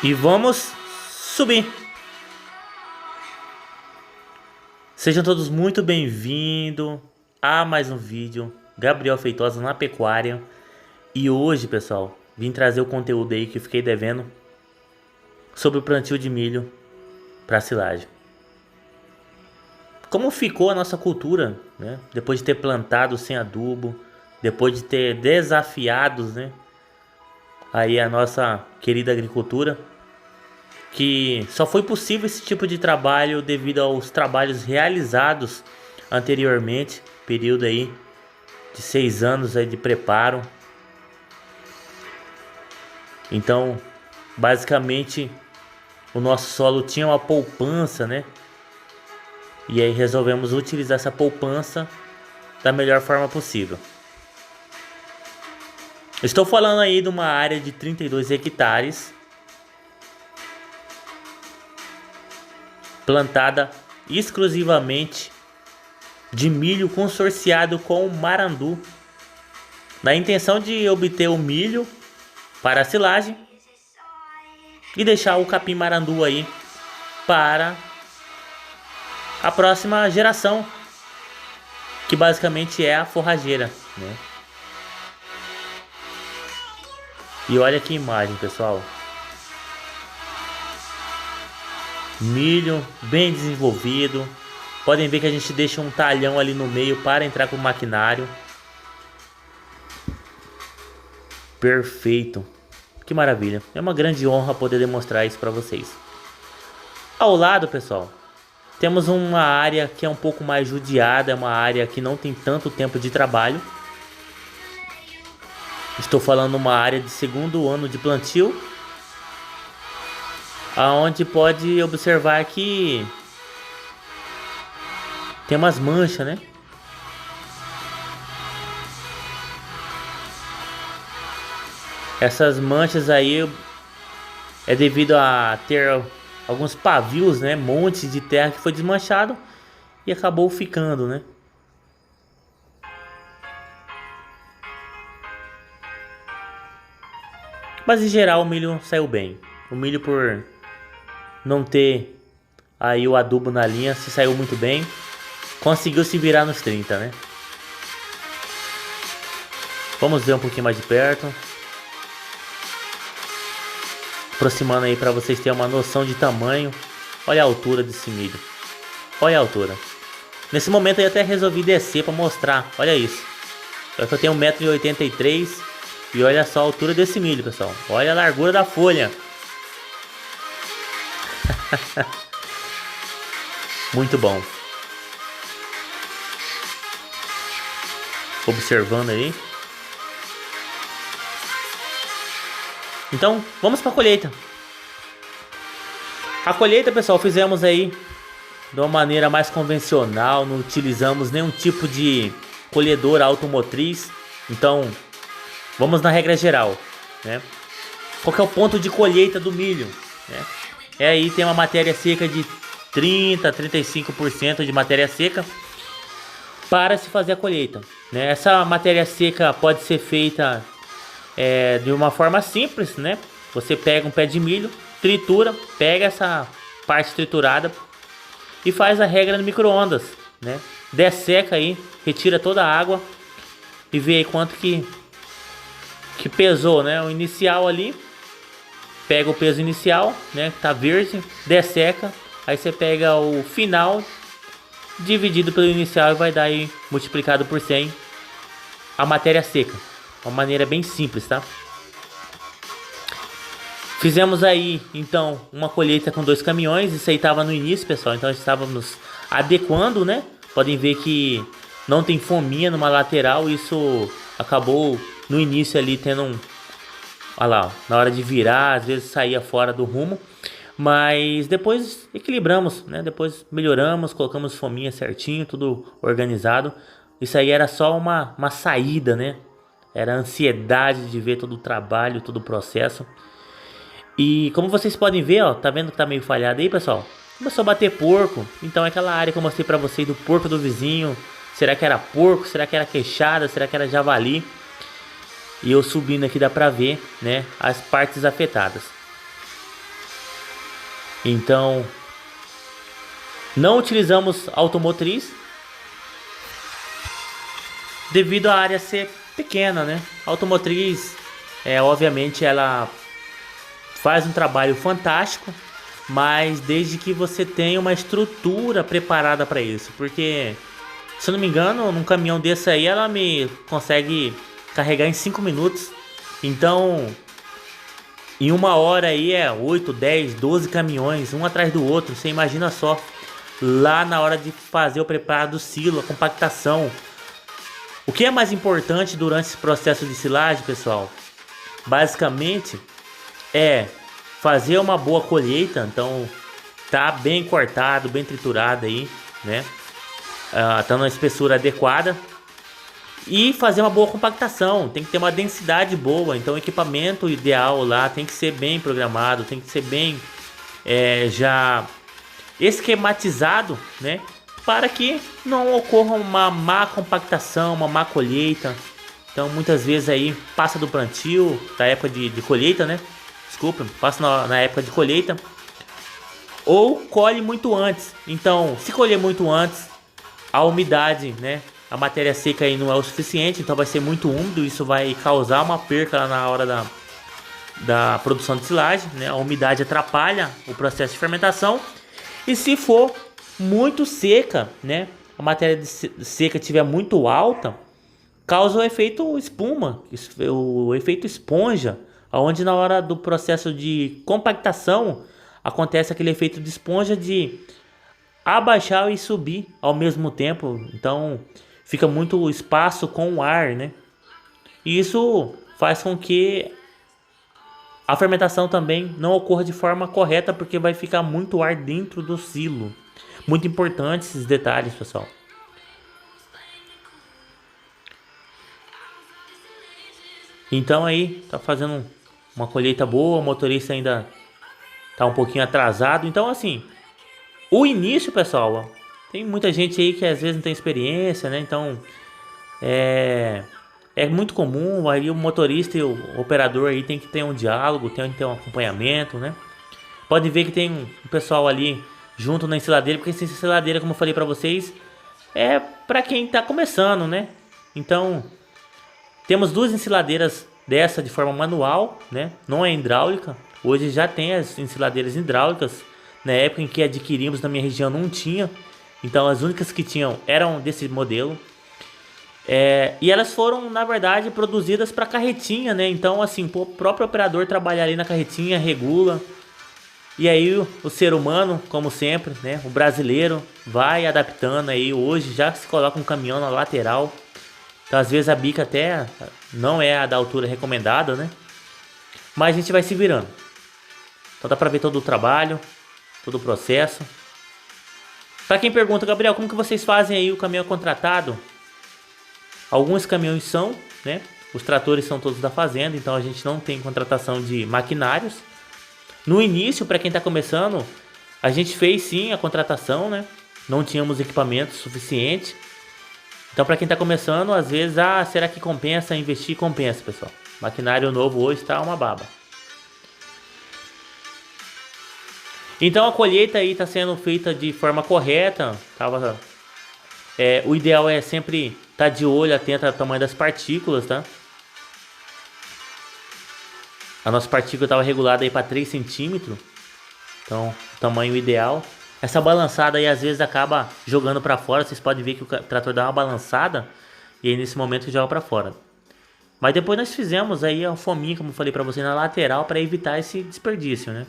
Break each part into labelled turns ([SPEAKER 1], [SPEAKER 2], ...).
[SPEAKER 1] E vamos subir. Sejam todos muito bem-vindos a mais um vídeo. Gabriel Feitosa na pecuária. E hoje, pessoal, vim trazer o conteúdo aí que eu fiquei devendo sobre o plantio de milho para silagem. Como ficou a nossa cultura, né? Depois de ter plantado sem adubo, depois de ter desafiados, né? Aí a nossa querida agricultura, que só foi possível esse tipo de trabalho devido aos trabalhos realizados anteriormente, período aí de 6 anos aí de preparo. Então, basicamente, o nosso solo tinha uma poupança, né? E aí resolvemos utilizar essa poupança da melhor forma possível. Estou falando aí de uma área de 32 hectares, plantada exclusivamente de milho consorciado com marandu, na intenção de obter o milho para a silagem e deixar o capim marandu aí para a próxima geração, que basicamente é a forrageira, né? E olha que imagem, pessoal. Milho bem desenvolvido. Podem ver que a gente deixa um talhão ali no meio para entrar com o maquinário. Perfeito. Que maravilha. É uma grande honra poder demonstrar isso para vocês. Ao lado, pessoal, temos uma área que é um pouco mais judiada. É uma área que não tem tanto tempo de trabalho. Estou falando uma área de segundo ano de plantio, aonde pode observar que tem umas manchas, né? Essas manchas aí é devido a ter alguns pavios, né? Montes de terra que foi desmanchado e acabou ficando, né? Mas em geral o milho saiu bem. O milho, por não ter aí o adubo na linha, se saiu muito bem. Conseguiu se virar nos 30, né? Vamos ver um pouquinho mais de perto. Aproximando aí para vocês terem uma noção de tamanho. Olha a altura desse milho. Olha a altura. Nesse momento eu até resolvi descer para mostrar. Olha isso. Olha que eu tenho 1,83 m. E olha só a altura desse milho, pessoal. Olha a largura da folha. Muito bom. Observando aí. Então, vamos para a colheita. A colheita, pessoal, fizemos aí de uma maneira mais convencional. Não utilizamos nenhum tipo de colhedora automotriz. Então, vamos na regra geral, né? Qual que é o ponto de colheita do milho, né? É aí tem uma matéria seca de 30 a 35% de matéria seca para se fazer a colheita, né? Essa matéria seca pode ser feita de uma forma simples, né? Você pega um pé de milho, tritura, pega essa parte triturada e faz a regra no micro-ondas, né? Desseca aí, retira toda a água e vê aí quanto que pesou, né? O inicial ali, pega o peso inicial, né? Que tá verde, desseca, aí você pega o final dividido pelo inicial e vai dar aí multiplicado por 100 a matéria seca. Uma maneira bem simples, tá? Fizemos aí então uma colheita com 2 caminhões. Isso aí tava no início, pessoal, então estávamos adequando, né? Podem ver que não tem fominha numa lateral. Isso acabou no início ali tendo um... Olha lá, ó, na hora de virar, às vezes saía fora do rumo. Mas depois equilibramos, né? Depois melhoramos, colocamos fominha certinho, tudo organizado. Isso aí era só uma saída, né? Era a ansiedade de ver todo o trabalho, todo o processo. E como vocês podem ver, ó, tá vendo que tá meio falhado aí, pessoal? Começou a bater porco. Então é aquela área que eu mostrei pra vocês do porco do vizinho. Será que era porco? Será que era queixada? Será que era javali? E eu subindo aqui dá pra ver, né, as partes afetadas. Então, não utilizamos automotriz devido à área ser pequena, né? A automotriz, obviamente, ela faz um trabalho fantástico, mas desde que você tenha uma estrutura preparada para isso, porque se eu não me engano, num caminhão desse aí, ela me consegue carregar em 5 minutos. Então, em uma hora aí 8, 10, 12 caminhões, um atrás do outro. Você imagina só, lá na hora de fazer o preparo do silo, a compactação. O que é mais importante durante esse processo de silagem, pessoal? Basicamente, é fazer uma boa colheita. Então, tá bem cortado, bem triturado aí, né? Tá numa espessura adequada. E fazer uma boa compactação, tem que ter uma densidade boa. Então o equipamento ideal lá tem que ser bem programado, tem que ser bem já esquematizado, né? Para que não ocorra uma má compactação, uma má colheita. Então muitas vezes aí passa do plantio, da época de colheita, né? Desculpa, passa na época de colheita. Ou colhe muito antes. Então se colher muito antes, a umidade, né? A matéria seca aí não é o suficiente, então vai ser muito úmido. Isso vai causar uma perca lá na hora da produção de silagem, né? A umidade atrapalha o processo de fermentação. E se for muito seca, né? A matéria seca estiver muito alta, causa o efeito espuma, o efeito esponja, onde na hora do processo de compactação acontece aquele efeito de esponja de abaixar e subir ao mesmo tempo. Então fica muito espaço com o ar, né? E isso faz com que a fermentação também não ocorra de forma correta, porque vai ficar muito ar dentro do silo. Muito importante esses detalhes, pessoal. Então aí tá fazendo uma colheita boa, o motorista ainda tá um pouquinho atrasado. Então assim, o início, pessoal, ó, tem muita gente aí que às vezes não tem experiência, né? Então é muito comum. Aí o motorista e o operador aí tem que ter um diálogo, tem que ter um acompanhamento, né? Pode ver que tem um pessoal ali junto na ensiladeira, porque essa ensiladeira, como eu falei pra vocês, é para quem tá começando, né? Então temos duas ensiladeiras dessa de forma manual, né? Não é hidráulica. Hoje já tem as ensiladeiras hidráulicas. Na época em que adquirimos na minha região não tinha. Então as únicas que tinham eram desse modelo. E elas foram, na verdade, produzidas para carretinha, né? Então assim, o próprio operador trabalhar ali na carretinha, regula. E aí o ser humano, como sempre, né? O brasileiro vai adaptando aí. Hoje já se coloca um caminhão na lateral. Então às vezes a bica até não é a da altura recomendada, né? Mas a gente vai se virando. Então dá para ver todo o trabalho, todo o processo. Para quem pergunta, Gabriel, como que vocês fazem aí o caminhão contratado? Alguns caminhões são, né? Os tratores são todos da fazenda, então a gente não tem contratação de maquinários. No início, para quem está começando, a gente fez sim a contratação, né? Não tínhamos equipamento suficiente. Então para quem está começando, às vezes, será que compensa investir? Compensa, pessoal. Maquinário novo hoje está uma baba. Então a colheita aí está sendo feita de forma correta. O ideal é sempre estar de olho, atento ao tamanho das partículas, tá? A nossa partícula estava regulada aí para 3 centímetros. Então, o tamanho ideal. Essa balançada aí às vezes acaba jogando para fora. Vocês podem ver que o trator dá uma balançada e aí nesse momento joga para fora. Mas depois nós fizemos aí a fominha, como eu falei para você, na lateral para evitar esse desperdício, né?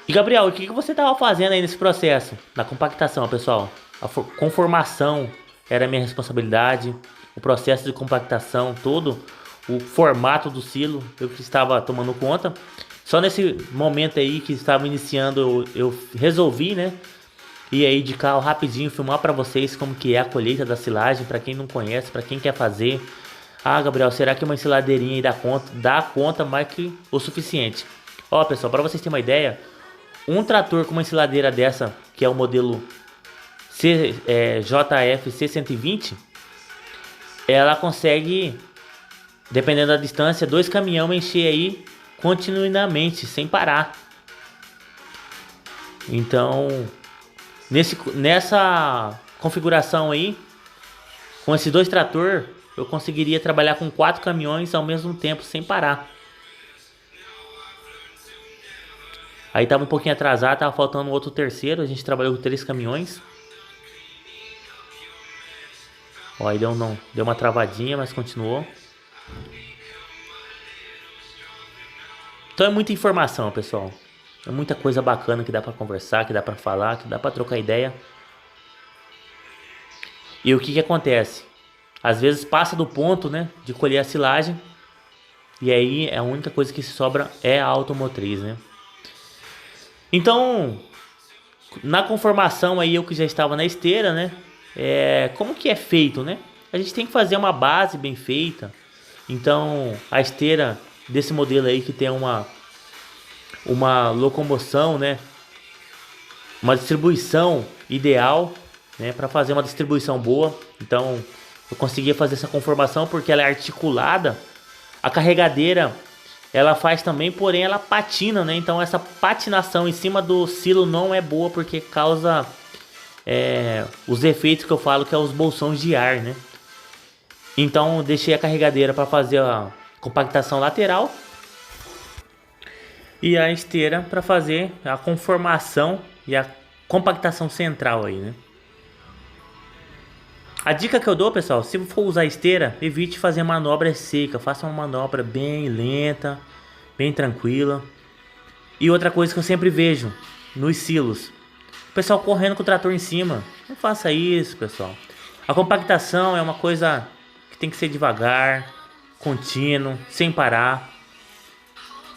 [SPEAKER 1] E Gabriel, o que você estava fazendo aí nesse processo? Na compactação, pessoal. A conformação era minha responsabilidade. O processo de compactação todo, o formato do silo, eu que estava tomando conta. Só nesse momento aí que estava iniciando, eu resolvi, né? Ir aí de carro rapidinho, filmar para vocês como que é a colheita da silagem, para quem não conhece, para quem quer fazer. Gabriel, será que uma ensiladeirinha aí dá conta mais que o suficiente? Ó, pessoal, para vocês terem uma ideia, um trator com uma ensiladeira dessa, que é o modelo JF C120, ela consegue dependendo da distância, 2 caminhões encher aí continuamente, sem parar. Então, nessa configuração aí, com esses 2 trator, eu conseguiria trabalhar com 4 caminhões ao mesmo tempo, sem parar. Aí tava um pouquinho atrasado, tava faltando outro terceiro, a gente trabalhou com 3 caminhões. Ó, aí deu uma travadinha, mas continuou. Então é muita informação, pessoal. É muita coisa bacana que dá pra conversar, que dá pra falar, que dá pra trocar ideia. E o que que acontece? Às vezes passa do ponto, né, de colher a silagem. E aí a única coisa que sobra é a automotriz, né? Então, na conformação aí, eu que já estava na esteira, né? Como que é feito, né? A gente tem que fazer uma base bem feita. Então, a esteira desse modelo aí que tem uma locomoção, né? Uma distribuição ideal, né? Para fazer uma distribuição boa. Então, eu conseguia fazer essa conformação porque ela é articulada. A carregadeira, ela faz também, porém ela patina, né? Então essa patinação em cima do silo não é boa porque causa os efeitos que eu falo, que é os bolsões de ar, né? Então eu deixei a carregadeira para fazer a compactação lateral e a esteira para fazer a conformação e a compactação central aí, né? A dica que eu dou, pessoal, se for usar esteira, evite fazer manobra seca, faça uma manobra bem lenta, bem tranquila. E outra coisa que eu sempre vejo nos silos, o pessoal correndo com o trator em cima. Não faça isso, pessoal. A compactação é uma coisa que tem que ser devagar, contínuo, sem parar.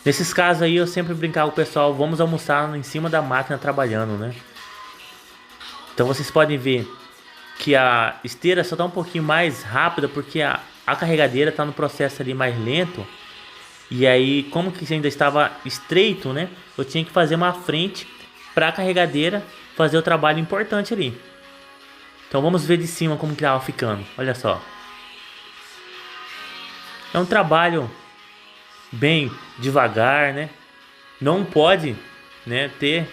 [SPEAKER 1] Nesses casos aí eu sempre brincava com o pessoal, vamos almoçar em cima da máquina trabalhando, né? Então vocês podem ver que a esteira só tá um pouquinho mais rápida porque a carregadeira tá no processo ali mais lento. E aí, como que ainda estava estreito, né? Eu tinha que fazer uma frente para a carregadeira fazer o trabalho importante ali. Então vamos ver de cima como que tava ficando. Olha só. É um trabalho bem devagar, né? Não pode, né, ter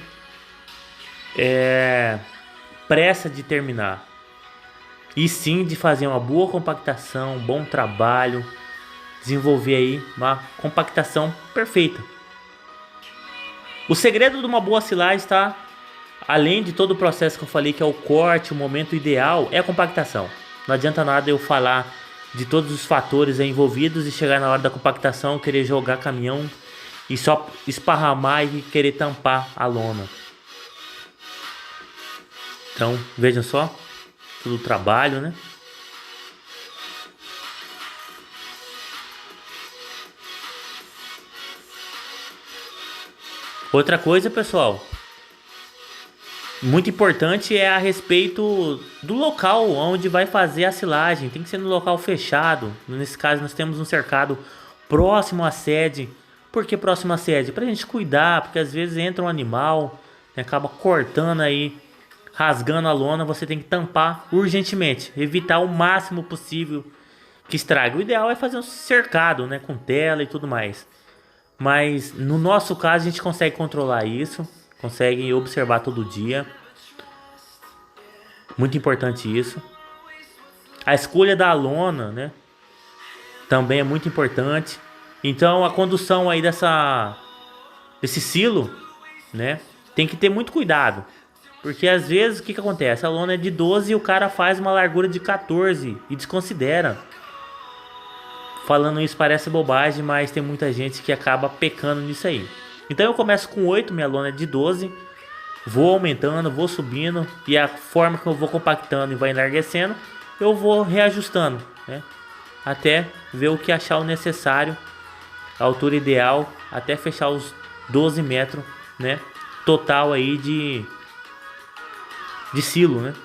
[SPEAKER 1] pressa de terminar. E sim de fazer uma boa compactação, um bom trabalho, desenvolver aí uma compactação perfeita. O segredo de uma boa silagem está, além de todo o processo que eu falei, que é o corte, o momento ideal, é a compactação. Não adianta nada eu falar de todos os fatores envolvidos e chegar na hora da compactação, querer jogar caminhão e só esparramar e querer tampar a lona. Então, vejam só. Tudo trabalho, né? Outra coisa, pessoal, muito importante é a respeito do local onde vai fazer a silagem. Tem que ser no local fechado. Nesse caso, nós temos um cercado próximo à sede. Por que próximo à sede? Pra gente cuidar, porque às vezes entra um animal, né, acaba cortando aí, rasgando a lona. Você tem que tampar urgentemente, evitar o máximo possível que estrague. O ideal é fazer um cercado, né, com tela e tudo mais. Mas no nosso caso a gente consegue controlar isso, consegue observar todo dia. Muito importante isso. A escolha da lona, né, também é muito importante. Então a condução aí desse silo, né, tem que ter muito cuidado. Porque às vezes o que acontece? A lona é de 12 e o cara faz uma largura de 14 e desconsidera. Falando isso parece bobagem, mas tem muita gente que acaba pecando nisso aí. Então eu começo com 8, minha lona é de 12. Vou aumentando, vou subindo. E a forma que eu vou compactando e vai enlarguecendo, eu vou reajustando, né? Até ver o que achar o necessário. A altura ideal, até fechar os 12 metros, né? Total aí de silo, né?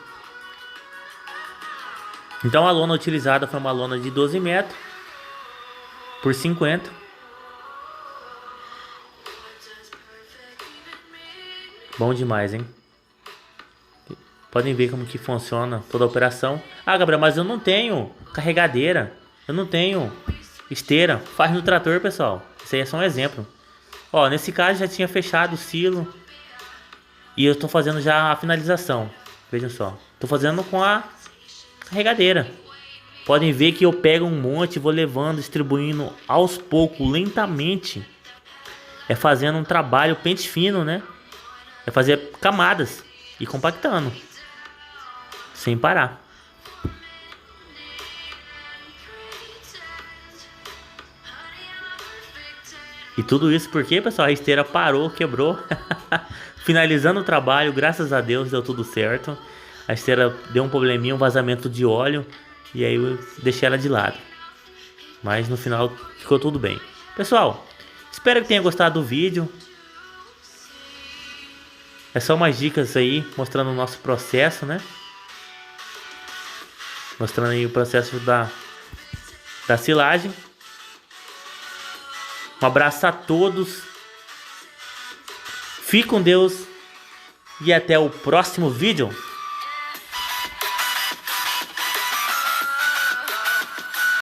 [SPEAKER 1] Então a lona utilizada foi uma lona de 12 metros por 50. Bom demais, hein? Podem ver como que funciona toda a operação. Ah, Gabriel, mas eu não tenho carregadeira. Eu não tenho esteira, faz no trator, pessoal. Isso aí é só um exemplo. Ó, nesse caso já tinha fechado o silo e eu tô fazendo já a finalização. Vejam só, tô fazendo com a carregadeira. Podem ver que eu pego um monte, vou levando, distribuindo aos poucos, lentamente. É fazendo um trabalho pente fino, né? É fazer camadas e compactando, sem parar. E tudo isso porque, pessoal, a esteira parou, quebrou. Finalizando o trabalho, graças a Deus deu tudo certo. A esteira deu um probleminha, um vazamento de óleo. E aí eu deixei ela de lado. Mas no final ficou tudo bem. Pessoal, espero que tenha gostado do vídeo. É só umas dicas aí, mostrando o nosso processo, né? Mostrando aí o processo da silagem. Um abraço a todos. Fique com Deus. E até o próximo vídeo.